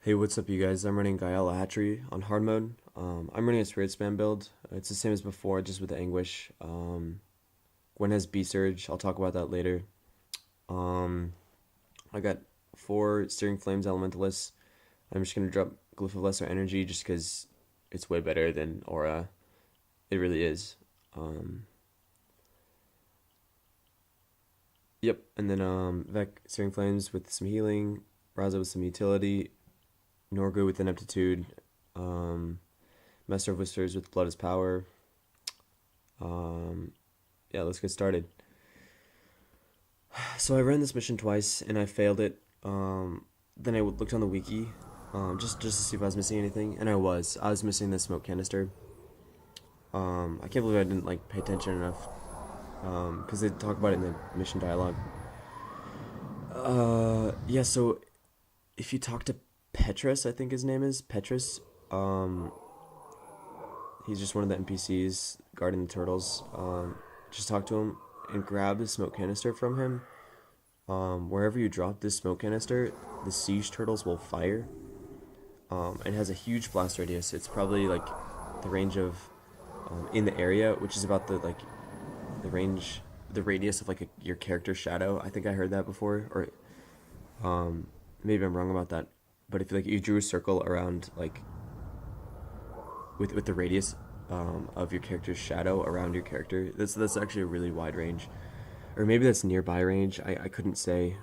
Hey, what's up, you guys? I'm running Gyala Hatchery on hard mode. I'm running a Spirit Spam build. It's the same as before, just with the Anguish. Gwen has B Surge. I'll talk about that later. Um, I got 4 Searing Flames Elementalists. I'm just gonna drop Glyph of Lesser Energy just because it's way better than Aura. It really is. Um, yep, and then Vec Searing Flames with some healing, Raza with some utility, Norgu with Ineptitude, um, Master of Whispers with Blood is Power. Um, yeah, let's get started. So I ran this mission twice and I failed it. Then I looked on the wiki, just to see if I was missing anything, and I was. I was missing the smoke canister. I can't believe I didn't like pay attention enough. Because they talk about it in the mission dialogue. Yeah. So if you talk to Petras, I think his name is Petras. Um, he's just one of the NPCs guarding the turtles. Just talk to him and grab the smoke canister from him. Wherever you drop this smoke canister, the siege turtles will fire. It has a huge blast radius. It's probably like the range of in the area, which is about the range, the radius of like your character's shadow. I think I heard that before, or maybe I'm wrong about that. But if you drew a circle around like with the radius of your character's shadow around your character, that's actually a really wide range, or maybe that's nearby range. I couldn't say.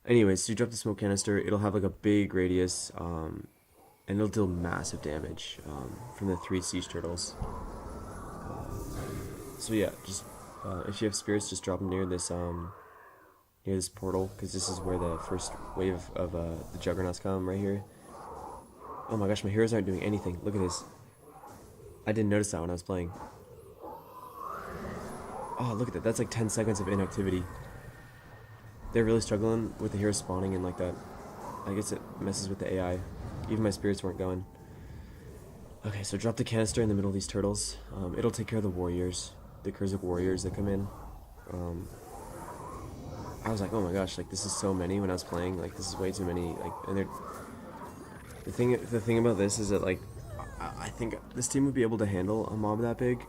Anyways, so you drop the smoke canister, it'll have like a big radius, and it'll deal massive damage from the 3 siege turtles. So yeah, just if you have spirits, just drop them near this portal, because this is where the first wave of the juggernauts come, right here. Oh my gosh, my heroes aren't doing anything. Look at this. I didn't notice that when I was playing. Oh, look at that. That's like 10 seconds of inactivity. They're really struggling with the heroes spawning in like that. I guess it messes with the AI. Even my spirits weren't going. Okay, so drop the canister in the middle of these turtles. It'll take care of the warriors, the Kurzik warriors that come in. Um, I was like, oh my gosh, like this is so many when I was playing. Like this is way too many. Like, and they're the thing about this is that like I think this team would be able to handle a mob that big,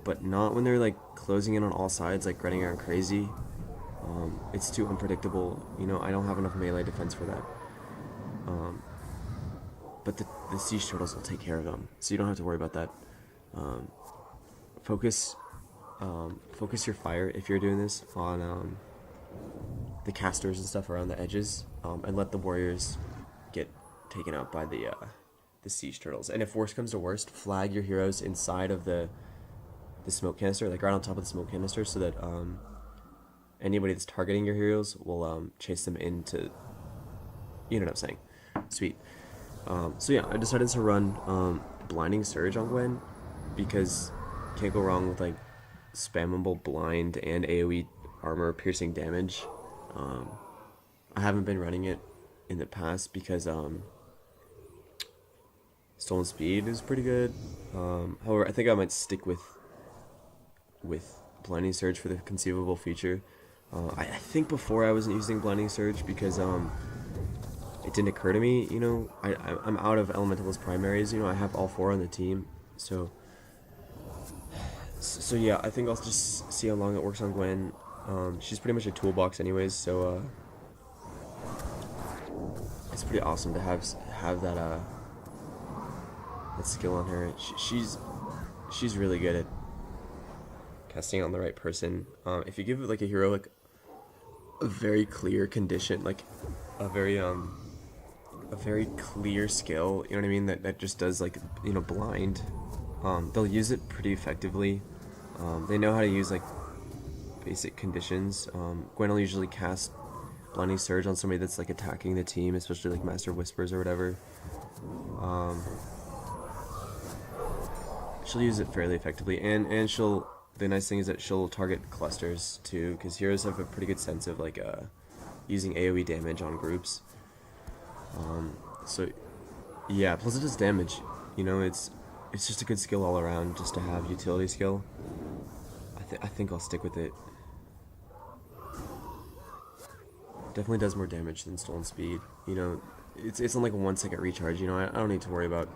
but not when they're like closing in on all sides, like running around crazy. It's too unpredictable. I don't have enough melee defense for that. Um, but the siege turtles will take care of them, so you don't have to worry about that. Um, focus, focus your fire if you're doing this on the casters and stuff around the edges, and let the warriors get taken out by the siege turtles. And if worst comes to worst, flag your heroes inside of the smoke canister, like right on top of the smoke canister, so that anybody that's targeting your heroes will chase them into. You know what I'm saying? Sweet. So yeah, I decided to run Blinding Surge on Gwen because can't go wrong with like spammable blind and AoE armor piercing damage. I haven't been running it in the past because Stolen Speed is pretty good. However, I think I might stick with Blinding Surge for the conceivable feature. I think before I wasn't using Blinding Surge because it didn't occur to me. I'm out of Elementalist primaries. I have all 4 on the team, so yeah, I think I'll just see how long it works on Gwen. She's pretty much a toolbox anyways, so it's pretty awesome to have that skill on her. She's really good at casting on the right person. If you give like a hero like a very clear condition, like a very clear skill, you know what I mean, that just does like blind, they'll use it pretty effectively. They know how to use like basic conditions. Gwen will usually cast Blinding Surge on somebody that's like attacking the team, especially like Master of Whispers or whatever. She'll use it fairly effectively, and the nice thing is that she'll target clusters too, because heroes have a pretty good sense of like using AoE damage on groups. So yeah, plus it does damage. It's just a good skill all around, just to have utility skill. I think I'll stick with it. definitely does more damage than stolen speed. You know, it's on like a 1 second recharge. You know, I don't need to worry about,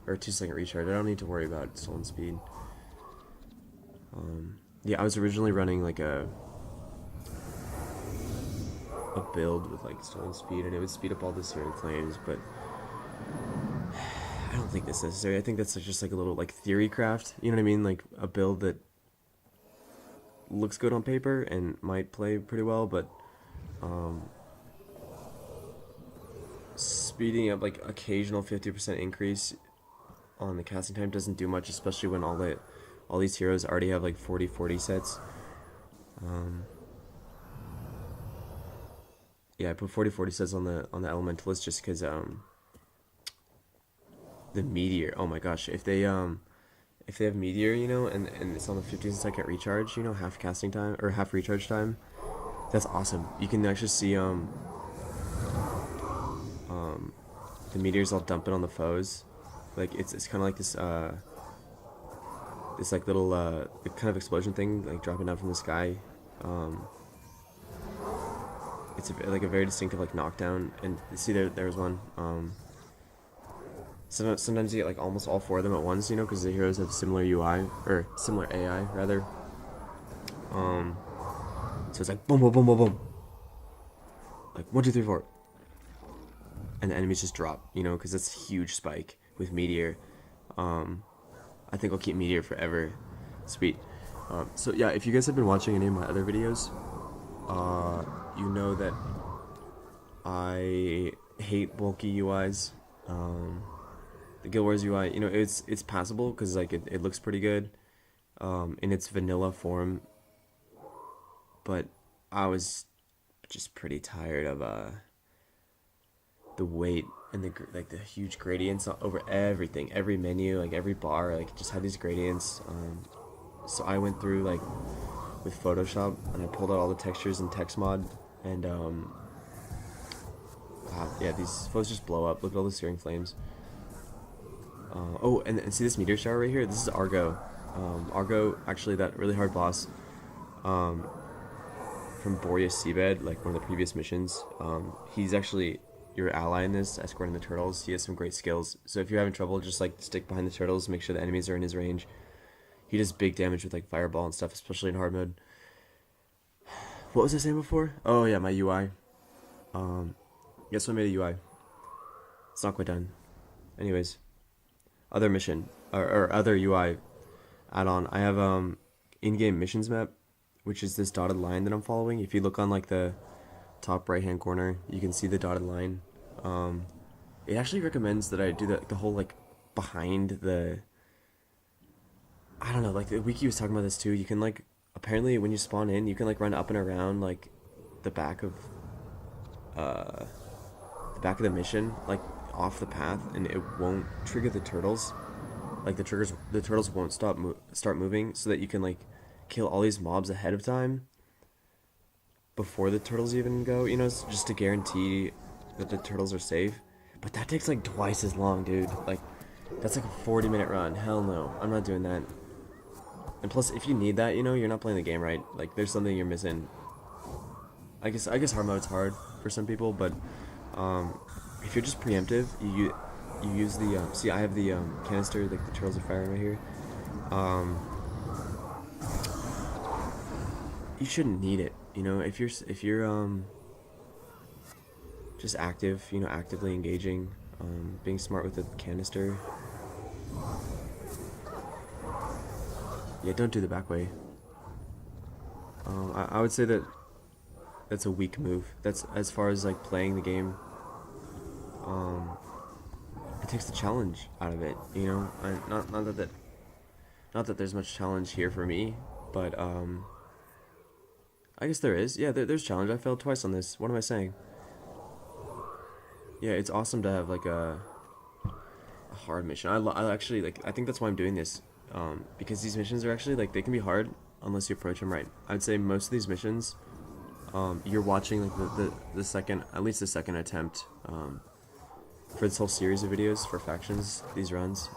or 2 second recharge. I don't need to worry about stolen speed. Yeah, I was originally running like a build with like stolen speed, and it would speed up all the serial claims, but I don't think that's necessary. I think that's just like a little like theory craft. You know what I mean? Like a build that looks good on paper and might play pretty well, but speeding up like occasional 50% increase on the casting time doesn't do much, especially when all these heroes already have like 40/40 sets. Yeah, I put 40/40 sets on the elementalist just because the meteor. Oh my gosh, if they have meteor, you know, and it's on the 15-second recharge, you know, half casting time or half recharge time, that's awesome. You can actually see the meteors all dumping on the foes. Like it's kind of like this like little kind of explosion thing like dropping down from the sky. It's like a very distinctive like knockdown, and see there was one. Sometimes you get like almost all 4 of them at once, you know, because the heroes have similar UI or similar AI rather. So it's like boom, boom, boom, boom, boom, like 1, 2, 3, 4, and the enemies just drop, you know, because that's a huge spike with meteor. I think I'll keep meteor forever. Sweet. So yeah, if you guys have been watching any of my other videos, you know that I hate bulky UIs. The Guild Wars UI, you know, it's passable because like it looks pretty good in its vanilla form, but I was just pretty tired of the weight and the huge gradients over everything, every menu, like every bar, like just had these gradients. So I went through like with Photoshop and I pulled out all the textures in text mod, and yeah, these foes just blow up. Look at all the searing flames. Oh, and see this meteor shower right here? This is Argo. Argo, actually, that really hard boss from Boreas Seabed, like one of the previous missions. He's actually your ally in this, escorting the turtles. He has some great skills. So if you're having trouble, just like stick behind the turtles, make sure the enemies are in his range. He does big damage with like fireball and stuff, especially in hard mode. What was I saying before? Oh yeah, my UI. Guess what I made a UI? It's not quite done. Anyways. Other mission or other UI add-on. I have in-game missions map, which is this dotted line that I'm following. If you look on like the top right-hand corner, you can see the dotted line. It actually recommends that I do the whole like behind the. I don't know, like the wiki was talking about this too. You can like apparently when you spawn in, you can like run up and around like the back of the mission, like off the path, and it won't trigger the turtles. Like the turtles won't start moving, so that you can like kill all these mobs ahead of time before the turtles even go, you know, just to guarantee that the turtles are safe. But that takes like twice as long, dude. Like that's like a 40-minute run. Hell no, I'm not doing that. And plus, if you need that, you know, you're not playing the game right. Like there's something you're missing. I guess hard mode's hard for some people, but if you're just preemptive, you use the see, I have the canister, like the turtles are firing right here. You shouldn't need it, you know. If you're just active, you know, actively engaging, being smart with the canister. Yeah, don't do the back way. I would say that's a weak move. That's as far as like playing the game. It takes the challenge out of it, you know. Not that there's much challenge here for me, but I guess there is. Yeah, there's challenge. I failed twice on this. What am I saying? Yeah, it's awesome to have like a hard mission. I actually like. I think that's why I'm doing this, because these missions are actually like they can be hard unless you approach them right. I'd say most of these missions, you're watching like the second, at least the second attempt. For this whole series of videos for factions, these runs.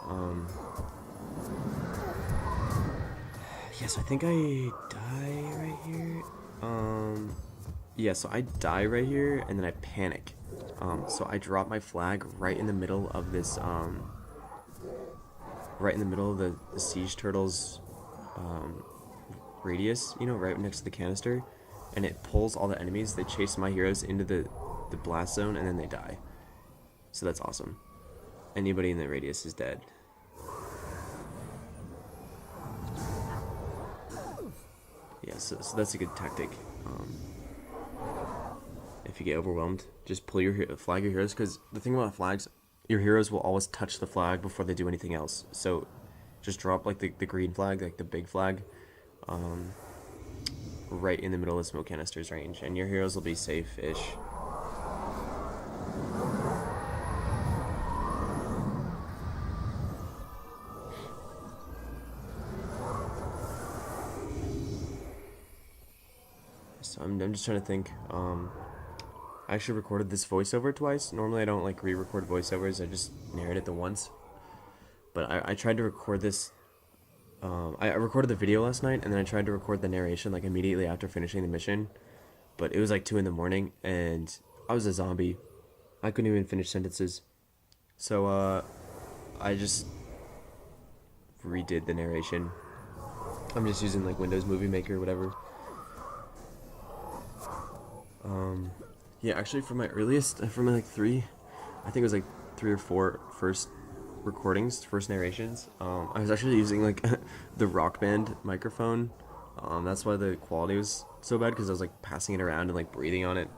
Yes, I think I die right here. Yeah, so I die right here, and then I panic. So I drop my flag right in the middle of this, right in the middle of the siege turtle's radius, you know, right next to the canister, and it pulls all the enemies. They chase my heroes into the blast zone, and then they die. So that's awesome. Anybody in the radius is dead. Yeah, so that's a good tactic. If you get overwhelmed, just pull your flag your heroes, because the thing about flags, your heroes will always touch the flag before they do anything else. So just drop like the green flag, like the big flag, right in the middle of smoke canister's range, and your heroes will be safe-ish. So I'm just trying to think. I actually recorded this voiceover twice. Normally I don't like re-record voiceovers, I just narrate it the once. But I tried to record this. I recorded the video last night, and then I tried to record the narration like immediately after finishing the mission. But it was like 2 in the morning, and I was a zombie. I couldn't even finish sentences. So I just redid the narration. I'm just using like Windows Movie Maker or whatever. Yeah, actually, for my earliest, for my like 3, I think it was like 3 or 4 first recordings, first narrations. I was actually using like the Rock Band microphone. That's why the quality was so bad, because I was like passing it around and like breathing on it.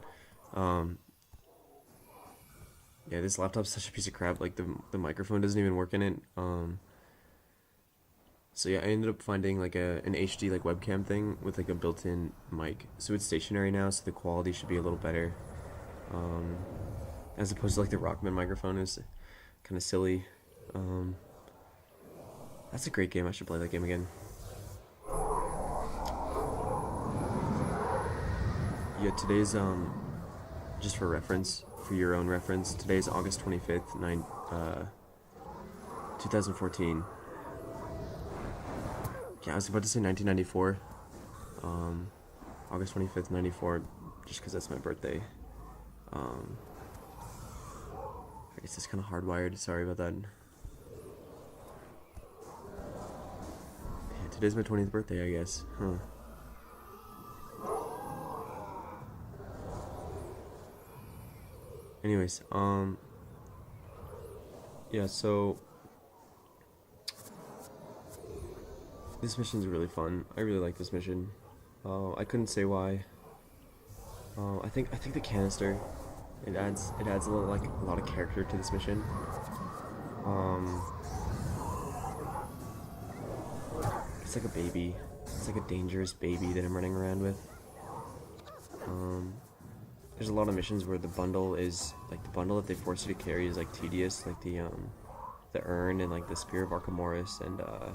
Yeah, this laptop's such a piece of crap. Like the microphone doesn't even work in it. So yeah, I ended up finding like an HD like webcam thing with like a built-in mic. So it's stationary now, so the quality should be a little better. As opposed to like the Rockman microphone is kind of silly. That's a great game. I should play that game again. Yeah, today's just for reference, for your own reference, today's August 25th, 2014. Yeah, I was about to say 1994. August 25th, 94, just because that's my birthday. I guess it's kind of hardwired. Sorry about that. Yeah, today's my 20th birthday, I guess. Huh. Anyways, yeah, so this mission's really fun. I really like this mission. I couldn't say why. I think the canister, it adds a little, like a lot of character to this mission. It's like a baby. It's like a dangerous baby that I'm running around with. There's a lot of missions where the bundle is like the bundle that they force you to carry is like tedious, like the urn and like the Spear of Archimedes and oh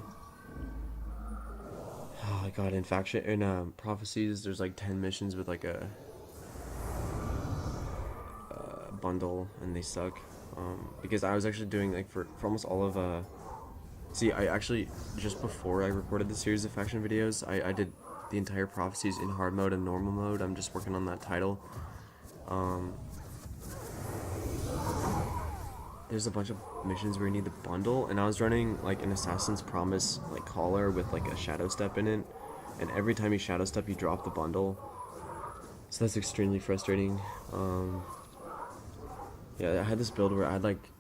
my god, in faction in prophecies there's like 10 missions with like a bundle, and they suck. Because I was actually doing like for almost all of see, I actually just before I recorded the series of faction videos, I did the entire prophecies in hard mode and normal mode. I'm just working on that title. There's a bunch of missions where you need the bundle, and I was running like an Assassin's Promise like collar with like a shadow step in it, and every time you shadow step you drop the bundle, so that's extremely frustrating. Yeah, I had this build where I had like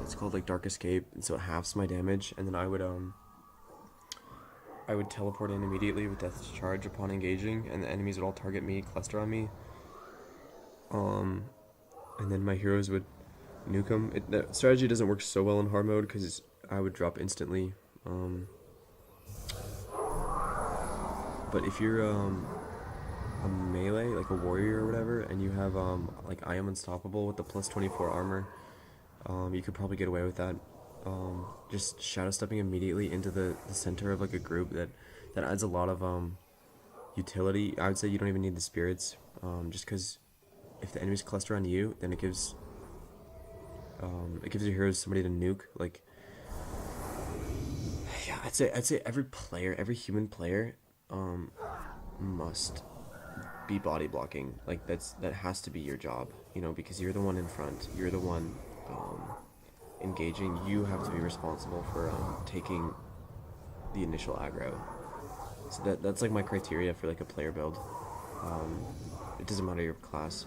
it's called like Dark Escape, and so it halves my damage, and then I would teleport in immediately with Death's Charge upon engaging, and the enemies would all target me, cluster on me. And then my heroes would nuke them. The strategy doesn't work so well in hard mode because I would drop instantly. But if you're a melee, like a warrior or whatever, and you have like I am unstoppable with the plus 24 armor, you could probably get away with that. Just shadow stepping immediately into the center of like a group that adds a lot of utility. I would say you don't even need the spirits, just because if the enemies cluster on you, then it gives your heroes somebody to nuke. Like, yeah, I'd say every human player, must be body blocking. Like that has to be your job, you know, because you're the one in front. You're the one engaging. You have to be responsible for taking the initial aggro. So that's like my criteria for like a player build. It doesn't matter your class.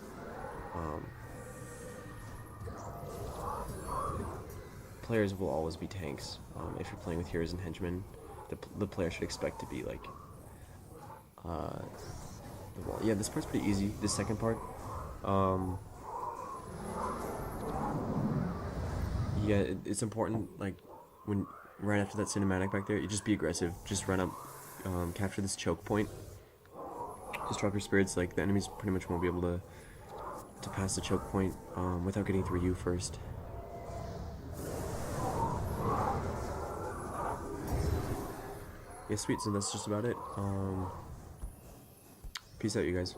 Players will always be tanks. If you're playing with heroes and henchmen, the player should expect to be like the wall. Yeah, this part's pretty easy. This second part, yeah, it's important. Like when right after that cinematic back there, you just be aggressive. Just run up, capture this choke point. Just drop your spirits. Like the enemies pretty much won't be able to pass the choke point without getting through you first. Yeah, sweet. So that's just about it. Peace out, you guys.